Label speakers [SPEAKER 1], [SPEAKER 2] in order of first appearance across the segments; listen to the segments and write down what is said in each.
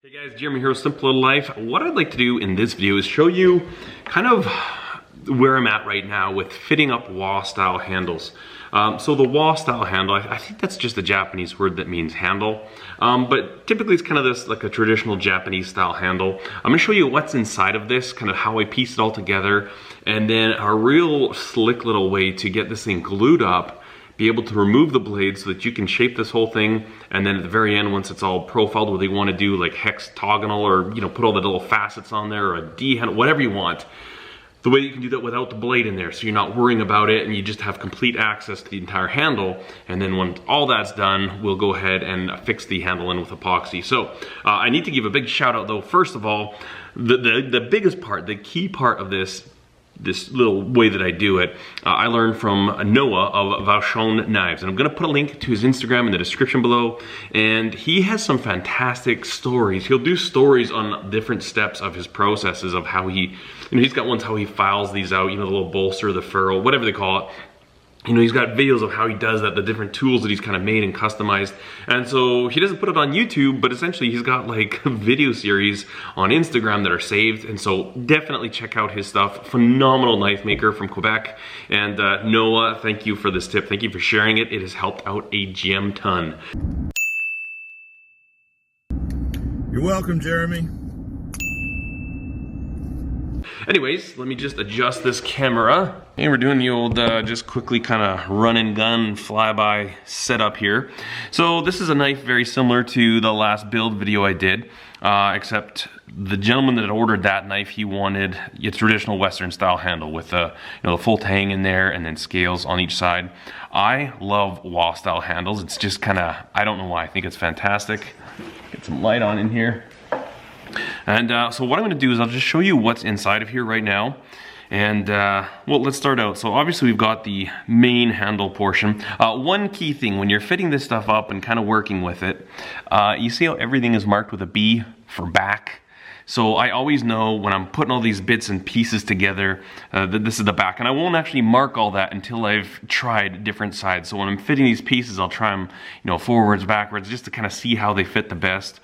[SPEAKER 1] Hey guys, Jeremy here with Simple Little Life. What I'd like to do in this video is show you kind of where I'm at right now with fitting up wall style handles. So the wall style handle, I think that's just a Japanese word that means handle. But typically it's kind of this like a traditional Japanese style handle. I'm gonna show you what's inside of this, kind of how I piece it all together, and then a real slick little way to get this thing glued up, be able to remove the blades so that you can shape this whole thing, and then at the very end, once it's all profiled, whether you want to do like hexagonal or put all the little facets on there, or a D handle, whatever you want, the way you can do that without the blade in there, so you're not worrying about it and you just have complete access to the entire handle. And then when all that's done, we'll go ahead and fix the handle in with epoxy. So I need to give a big shout out though. First of all, the biggest part, the key part of this little way that I do it, I learned from Noah of Vachon Knives, and I'm gonna put a link to his Instagram in the description below. And he has some fantastic stories. He'll do stories on different steps of his processes of how he, he's got ones how he files these out, the little bolster, the ferrule, whatever they call it. He's got videos of how he does that, the different tools that he's kind of made and customized. And so he doesn't put it on YouTube, but essentially he's got like video series on Instagram that are saved. And so definitely check out his stuff. Phenomenal knife maker from Quebec. And Noah, thank you for this tip. Thank you for sharing it. It has helped out a gem ton.
[SPEAKER 2] You're welcome, Jeremy.
[SPEAKER 1] Anyways, let me just adjust this camera. And we're doing the old just quickly kind of run and gun flyby setup here. So this is a knife very similar to the last build video I did, except the gentleman that ordered that knife, he wanted a traditional Western style handle with the full tang in there and then scales on each side. I love wall style handles. It's just kind of, I don't know why, I think it's fantastic. Get some light on in here. And so what I'm going to do is I'll just show you what's inside of here right now. And well, let's start out. So obviously we've got the main handle portion. One key thing when you're fitting this stuff up and kind of working with it, you see how everything is marked with a B for back? So I always know when I'm putting all these bits and pieces together that this is the back, and I won't actually mark all that until I've tried different sides. So when I'm fitting these pieces, I'll try them, forwards, backwards, just to kind of see how they fit the best.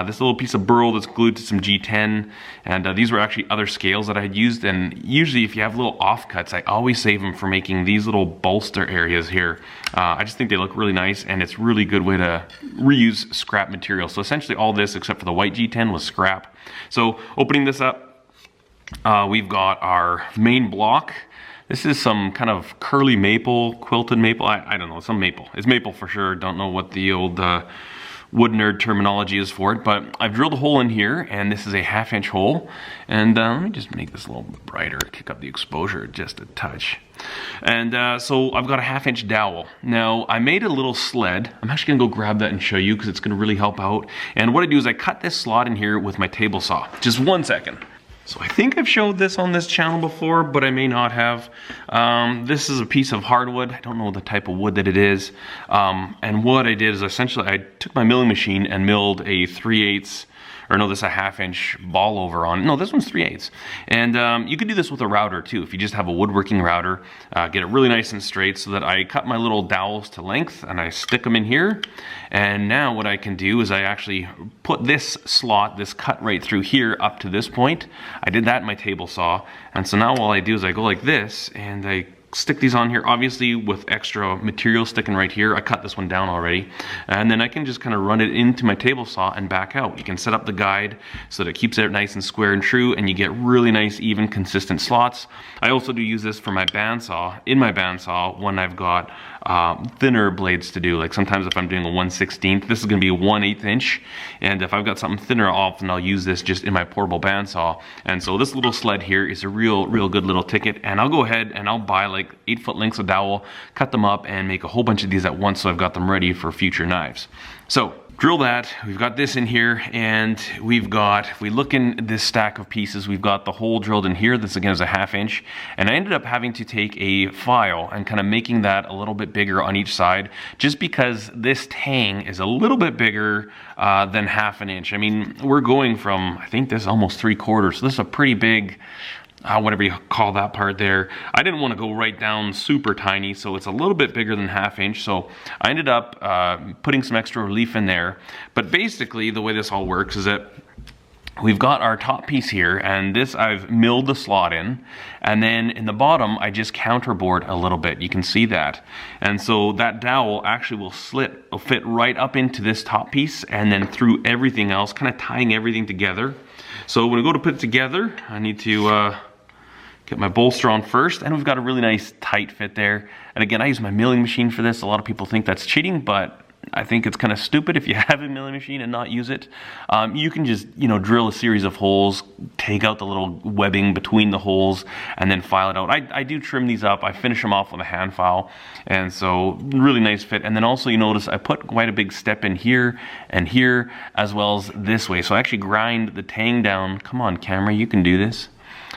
[SPEAKER 1] This little piece of burl that's glued to some G10, and these were actually other scales that I had used. And usually if you have little offcuts, I always save them for making these little bolster areas here. I just think they look really nice, and it's really good way to reuse scrap material. So essentially all this, except for the white G10, was scrap. So opening this up, we've got our main block. This is some kind of curly maple, quilted maple, I don't know, some maple. It's maple for sure. Don't know what the old wood nerd terminology is for it, but I've drilled a hole in here, and this is a 1/2 inch hole. And let me just make this a little bit brighter, kick up the exposure just a touch. And so I've got a 1/2 inch dowel. Now I made a little sled. I'm actually gonna go grab that and show you because it's gonna really help out. And what I do is I cut this slot in here with my table saw. Just 1 second. So I think I've showed this on this channel before, but I may not have. This is a piece of hardwood. I don't know the type of wood that it is. And what I did is essentially I took my milling machine and milled a 3/8, or no, this is a 1/2 inch ball over on. No, this one's 3/8. And you could do this with a router too. If you just have a woodworking router, get it really nice and straight, so that I cut my little dowels to length and I stick them in here. And now what I can do is I actually put this slot, this cut right through here up to this point. I did that in my table saw. And so now all I do is I go like this and I stick these on here, obviously with extra material sticking right here. I cut this one down already. And then I can just kind of run it into my table saw and back out. You can set up the guide so that it keeps it nice and square and true, and you get really nice, even, consistent slots. I also do use this for my bandsaw, in my bandsaw, when I've got thinner blades to do. Like sometimes if I'm doing a 1/16, this is gonna be a 1/8 inch. And if I've got something thinner, often I'll use this just in my portable bandsaw. And so this little sled here is a real good little ticket. And I'll go ahead and I'll buy like 8-foot lengths of dowel, cut them up, and make a whole bunch of these at once, so I've got them ready for future knives. So drill that. We've got this in here, and we've got, if we look in this stack of pieces, we've got the hole drilled in here. This again is a 1/2 inch, and I ended up having to take a file and kind of making that a little bit bigger on each side, just because this tang is a little bit bigger than 1/2 inch. I mean, we're going from, I think this is almost 3/4, so this is a pretty big, whatever you call that part there. I didn't want to go right down super tiny, so it's a little bit bigger than 1/2 inch. So I ended up putting some extra relief in there. But basically the way this all works is that we've got our top piece here, and this I've milled the slot in, and then in the bottom I just counterbored a little bit. You can see that, and so that dowel actually will fit right up into this top piece and then through everything else, kind of tying everything together. So when I go to put it together, I need to get my bolster on first, and we've got a really nice tight fit there. And again, I use my milling machine for this. A lot of people think that's cheating, but I think it's kind of stupid if you have a milling machine and not use it. You can just, drill a series of holes, take out the little webbing between the holes, and then file it out. I do trim these up. I finish them off with a hand file, and so really nice fit. And then also you notice I put quite a big step in here and here, as well as this way. So I actually grind the tang down. Come on, camera, you can do this.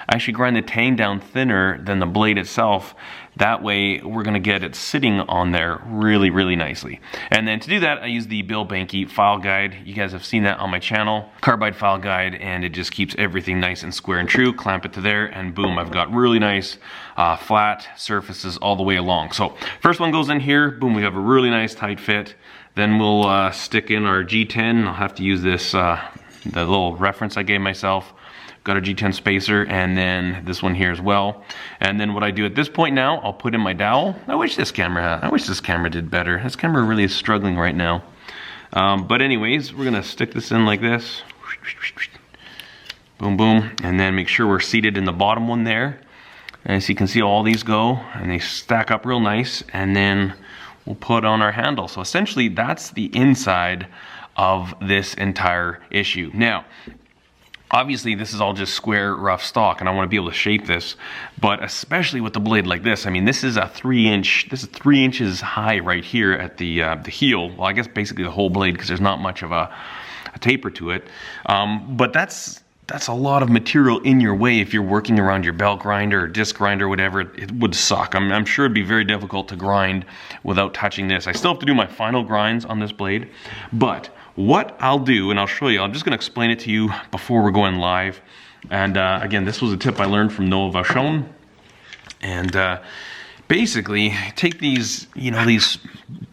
[SPEAKER 1] I actually grind the tang down thinner than the blade itself. That way we're going to get it sitting on there really, really nicely. And then to do that, I use the Bill Banky file guide. You guys have seen that on my channel. Carbide file guide, and it just keeps everything nice and square and true. Clamp it to there, and boom, I've got really nice flat surfaces all the way along. So first one goes in here, boom, we have a really nice tight fit. Then we'll stick in our G10. I'll have to use this, the little reference I gave myself. Got a G10 spacer, and then this one here as well. And then what I do at this point now, I'll put in my dowel. I wish this camera did better. This camera really is struggling right now. But anyways, we're gonna stick this in like this. Boom, boom, and then make sure we're seated in the bottom one there. And as you can see, all these go, and they stack up real nice, and then we'll put on our handle. So essentially, that's the inside of this entire issue. Now, obviously, this is all just square, rough stock, and I want to be able to shape this, but especially with the blade like this. I mean, this is 3 inches high right here at the heel. Well, I guess basically the whole blade, because there's not much of a taper to it. But that's a lot of material in your way if you're working around your belt grinder or disc grinder or whatever. It would suck. I'm sure it'd be very difficult to grind without touching this. I still have to do my final grinds on this blade, but what I'll do, and I'll show you, I'm just gonna explain it to you before we're going live. And again, this was a tip I learned from Noah Vachon. And basically, take these, these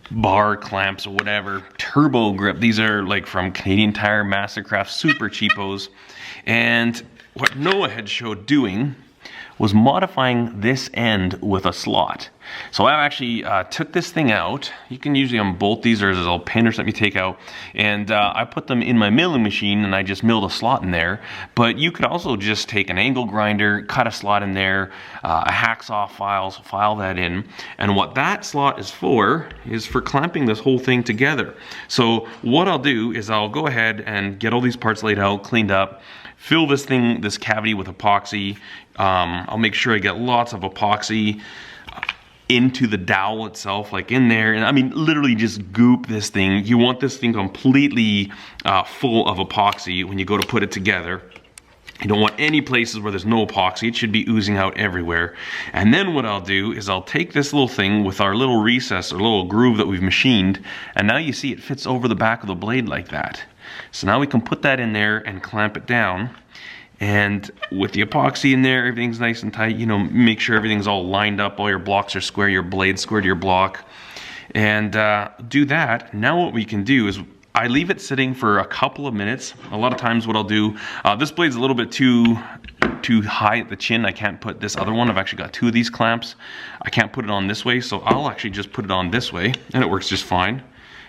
[SPEAKER 1] bar clamps or whatever, turbo grip. These are like from Canadian Tire, Mastercraft, super cheapos. And what Noah had showed doing was modifying this end with a slot. So I actually took this thing out. You can usually unbolt these, or there's a little pin or something you take out, and I put them in my milling machine, and I just milled a slot in there. But you could also just take an angle grinder, cut a slot in there, a hacksaw file that in, and what that slot is for clamping this whole thing together. So what I'll do is I'll go ahead and get all these parts laid out, cleaned up, fill this cavity with epoxy. I'll make sure I get lots of epoxy into the dowel itself, like in there, and I mean literally just goop this thing. You want this thing completely full of epoxy when you go to put it together. You don't want any places where there's no epoxy. It should be oozing out everywhere. And then what I'll do is I'll take this little thing with our little recess or little groove that we've machined, and now you see it fits over the back of the blade like that. So now we can put that in there and clamp it down. And with the epoxy in there, everything's nice and tight. Make sure everything's all lined up, all your blocks are square, your blade's square to your block. And do that. Now what we can do is I leave it sitting for a couple of minutes. A lot of times what I'll do, this blade's a little bit too high at the chin. I can't put this other one. I've actually got 2 of these clamps. I can't put it on this way, so I'll actually just put it on this way, and it works just fine.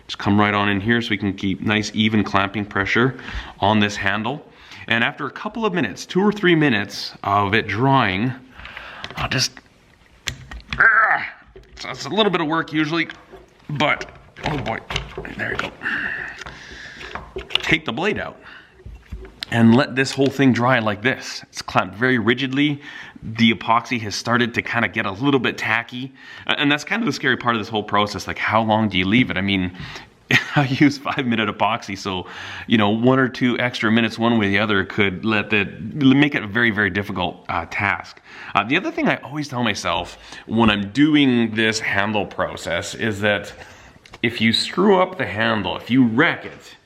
[SPEAKER 1] Just come right on in here so we can keep nice even clamping pressure on this handle. And after a couple of minutes, 2 or 3 minutes of it drying, I'll just, it's a little bit of work usually, but, oh boy, there you go. Take the blade out and let this whole thing dry like this. It's clamped very rigidly. The epoxy has started to kind of get a little bit tacky. And that's kind of the scary part of this whole process. Like, how long do you leave it? I mean, I use 5-minute epoxy, so 1 or 2 extra minutes one way or the other could make it a very, very difficult task. The other thing I always tell myself when I'm doing this handle process is that if you screw up the handle, if you wreck it,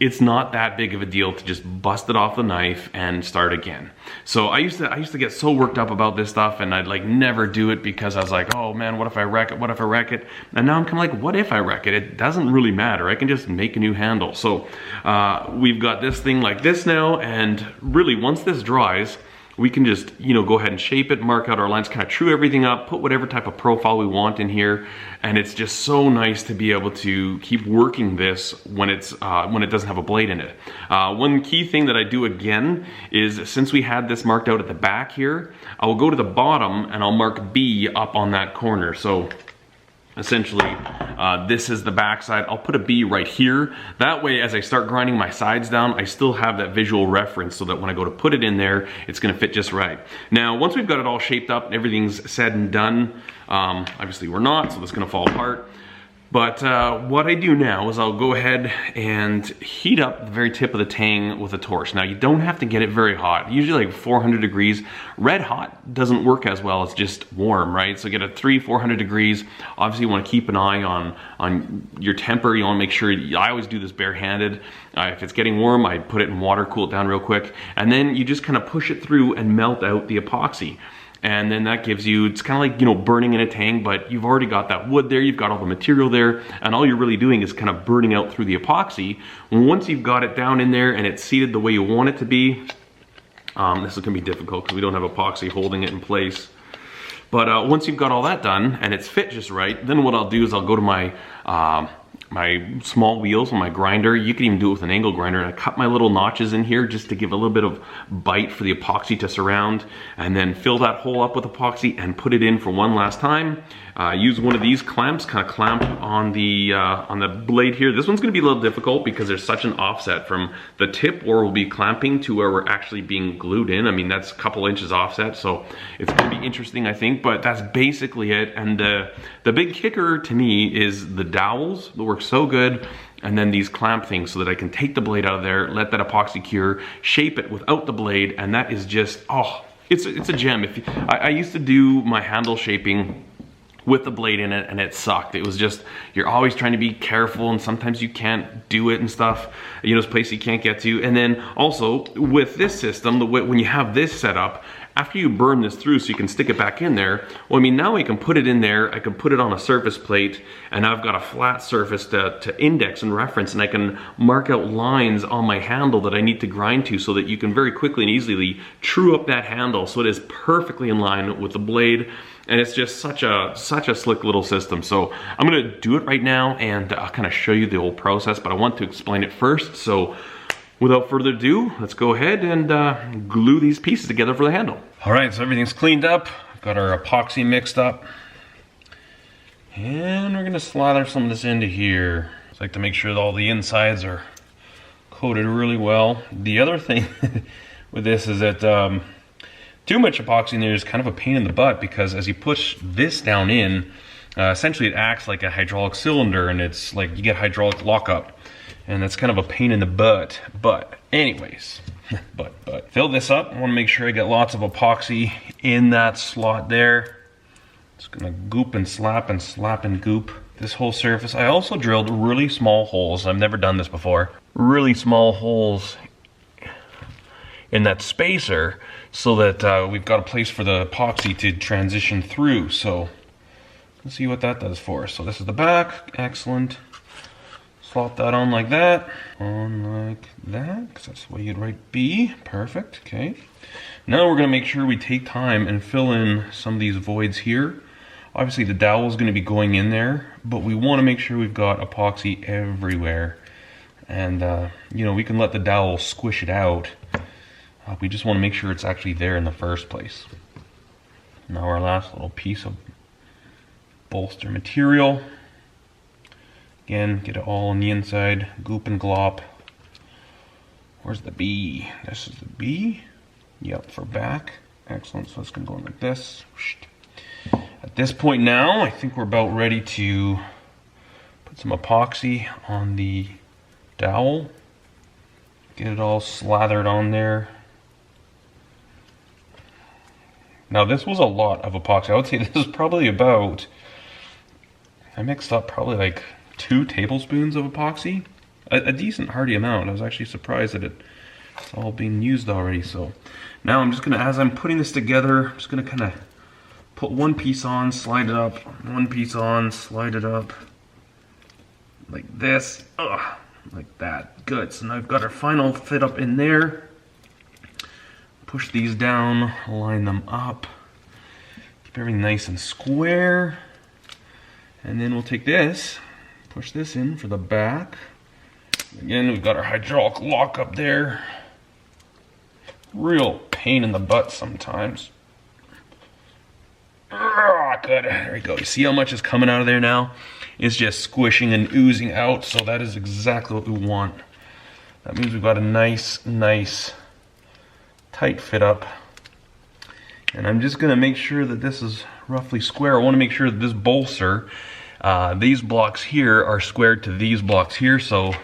[SPEAKER 1] it's not that big of a deal to just bust it off the knife and start again. So I used to get so worked up about this stuff, and I'd like never do it because I was like, oh man, what if I wreck it? What if I wreck it? And now I'm kind of like, what if I wreck it? It doesn't really matter. I can just make a new handle. So we've got this thing like this now, and really once this dries, we can just, you know, go ahead and shape it, mark out our lines, kind of true everything up, put whatever type of profile we want in here. And it's just so nice to be able to keep working this when it doesn't have a blade in it. One key thing that I do again is, since we had this marked out at the back here, I will go to the bottom and I'll mark B up on that corner. So essentially, this is the back side. I'll put a B right here. That way, as I start grinding my sides down, I still have that visual reference so that when I go to put it in there, it's gonna fit just right. Now, once we've got it all shaped up and everything's said and done, obviously we're not, so that's gonna fall apart. But what I do now is I'll go ahead and heat up the very tip of the tang with a torch. Now, you don't have to get it very hot. Usually like 400 degrees. Red hot doesn't work as well as just warm, right? So get a 400 degrees. Obviously, you want to keep an eye on your temper. You want to make sure, I always do this barehanded. If it's getting warm, I put it in water, cool it down real quick. And then you just kind of push it through and melt out the epoxy. And then that gives you, it's kind of like, you know, burning in a tang, but you've already got that wood there, you've got all the material there, and all you're really doing is kind of burning out through the epoxy. Once you've got it down in there and it's seated the way you want it to be, this is gonna be difficult because we don't have epoxy holding it in place. But once you've got all that done and it's fit just right, then what I'll do is I'll go to my small wheels on my grinder. You can even do it with an angle grinder, and I cut my little notches in here just to give a little bit of bite for the epoxy to surround, and then fill that hole up with epoxy and put it in for one last time. Use one of these clamps, kind of clamp on the blade here. This one's gonna be a little difficult because there's such an offset from the tip where we'll be clamping to where we're actually being glued in. I mean, that's a couple inches offset, so it's gonna be interesting, I think, but that's basically it. And the big kicker to me is the dowels that work so good, and then these clamp things so that I can take the blade out of there, let that epoxy cure, shape it without the blade, and that is just, oh, it's a gem. I used to do my handle shaping with the blade in it, and it sucked. It was just, you're always trying to be careful, and sometimes you can't do it and stuff. You know, it's places you can't get to. And then also with this system, when you have this set up, after you burn this through so you can stick it back in there, well, I mean, now I can put it in there, I can put it on a surface plate, and I've got a flat surface to index and reference, and I can mark out lines on my handle that I need to grind to so that you can very quickly and easily true up that handle so it is perfectly in line with the blade. And it's just such a slick little system. So I'm gonna do it right now, and I'll kind of show you the whole process, but I want to explain it first. So without further ado, let's go ahead and glue these pieces together for the handle. All right, so everything's cleaned up. We've got our epoxy mixed up. And we're gonna slather some of this into here. Just like to make sure that all the insides are coated really well. The other thing with this is that too much epoxy in there is kind of a pain in the butt, because as you push this down in, essentially it acts like a hydraulic cylinder, and it's like you get hydraulic lockup, and that's kind of a pain in the butt. But anyways, fill this up. I want to make sure I get lots of epoxy in that slot there. Just gonna goop and slap and goop this whole surface. I also drilled really small holes. I've never done this before. Really small holes in that spacer, so that we've got a place for the epoxy to transition through. So let's see what that does for us. So this is the back, excellent. Slot that on like that, because that's the way you'd write B, perfect, okay. Now we're gonna make sure we take time and fill in some of these voids here. Obviously the dowel is gonna be going in there, but we wanna make sure we've got epoxy everywhere. And you know, we can let the dowel squish it out. We just wanna make sure it's actually there in the first place. Now our last little piece of bolster material. Again, get it all on the inside, goop and glop. Where's the B? This is the B. Yep, for back. Excellent, so it's gonna go in like this. At this point now, I think we're about ready to put some epoxy on the dowel. Get it all slathered on there. Now this was a lot of epoxy. I would say this is probably about, I mixed up probably like 2 tablespoons of epoxy. a decent hearty amount. I was actually surprised that it's all being used already. So now I'm just gonna, as I'm putting this together, I'm just gonna kind of put one piece on, slide it up, one piece on, slide it up, like this, like that. Good, so now I've got our final fit up in there. Push these down, line them up, keep everything nice and square. And then we'll take this, push this in for the back. Again, we've got our hydraulic lock up there. Real pain in the butt sometimes. Good, there we go. You see how much is coming out of there now? It's just squishing and oozing out, so that is exactly what we want. That means we've got a nice tight fit up. And I'm just gonna make sure that this is roughly square. I wanna make sure that this bolster, these blocks here are squared to these blocks here, so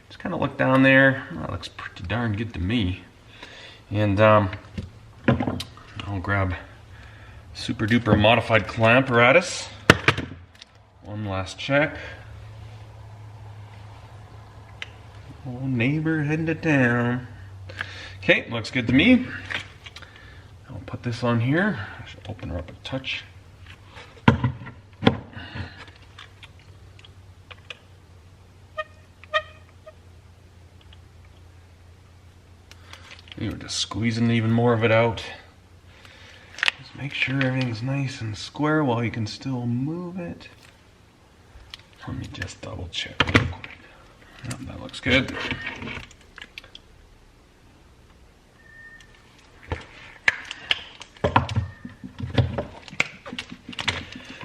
[SPEAKER 1] just kind of look down there. Oh, that looks pretty darn good to me. And I'll grab super duper modified clamp apparatus. One last check. Oh, neighbor heading to town. Okay, looks good to me. I'll put this on here. I should open her up a touch. We were just squeezing even more of it out. Just make sure everything's nice and square while you can still move it. Let me just double check real quick. Yep, that looks good.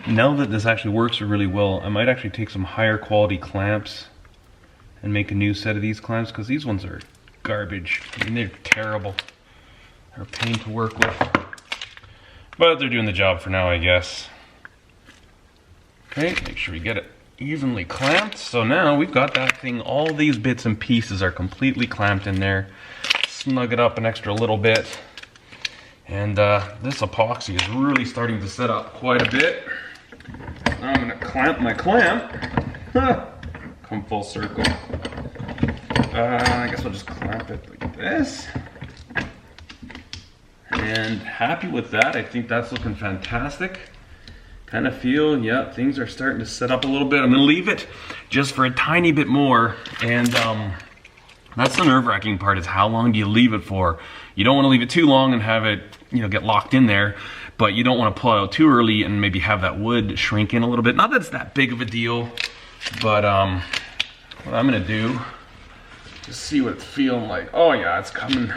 [SPEAKER 1] Now that this actually works really well, I might actually take some higher quality clamps and make a new set of these clamps, because these ones are garbage. I mean, they're terrible. They're a pain to work with. But they're doing the job for now, I guess. Okay, make sure we get it evenly clamped. So now we've got that thing, all these bits and pieces are completely clamped in there. Snug it up an extra little bit. And this epoxy is really starting to set up quite a bit. Now I'm gonna clamp my clamp. Come full circle. I guess I'll just clamp it like this. And happy with that. I think that's looking fantastic. Kind of feel, yeah, things are starting to set up a little bit. I'm gonna leave it just for a tiny bit more. And that's the nerve-wracking part, is how long do you leave it for? You don't want to leave it too long and have it, you know, get locked in there, but you don't want to pull it out too early and maybe have that wood shrink in a little bit. Not that it's that big of a deal, but what I'm gonna do, just see what it's feeling like. Oh yeah, it's coming.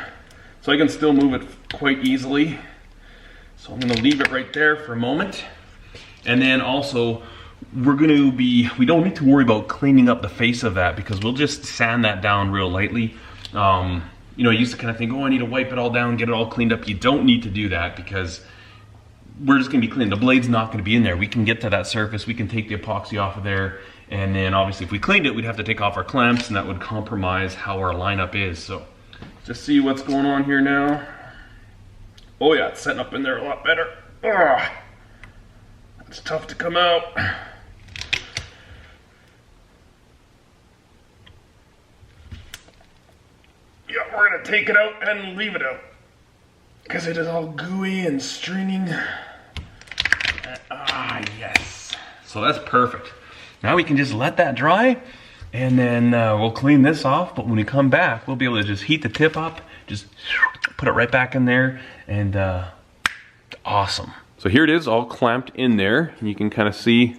[SPEAKER 1] So I can still move it quite easily. So I'm gonna leave it right there for a moment. And then also, we don't need to worry about cleaning up the face of that, because we'll just sand that down real lightly. You know, I used to kind of think, oh, I need to wipe it all down, get it all cleaned up. You don't need to do that, because we're just gonna be clean. The blade's not gonna be in there. We can get to that surface, we can take the epoxy off of there, and then obviously if we cleaned it, we'd have to take off our clamps, and that would compromise how our lineup is. So just see what's going on here now. Oh yeah, it's setting up in there a lot better. Ugh. It's tough to come out. Yeah, we're gonna take it out and leave it out, because it is all gooey and stringing. Yes. So that's perfect. Now we can just let that dry, and then we'll clean this off. But when we come back, we'll be able to just heat the tip up, just put it right back in there, and awesome. So here it is, all clamped in there. You can kind of see,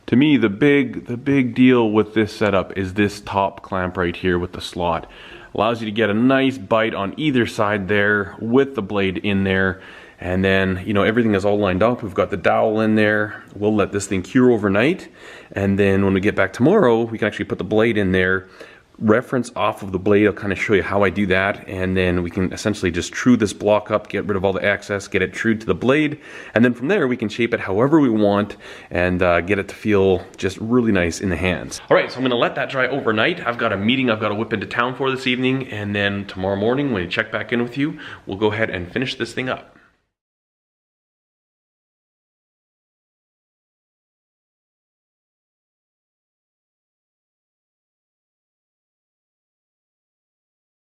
[SPEAKER 1] to me, the big deal with this setup is this top clamp right here with the slot. Allows you to get a nice bite on either side there with the blade in there. And then, you know, everything is all lined up. We've got the dowel in there. We'll let this thing cure overnight. And then when we get back tomorrow, we can actually put the blade in there, reference off of the blade. I'll kind of show you how I do that, and then we can essentially just true this block up, get rid of all the excess, get it trued to the blade, and then from there we can shape it however we want and get it to feel just really nice in the hands. All right, so I'm gonna let that dry overnight. I've got a meeting I've got to whip into town for this evening, and then tomorrow morning when I check back in with you, we'll go ahead and finish this thing up.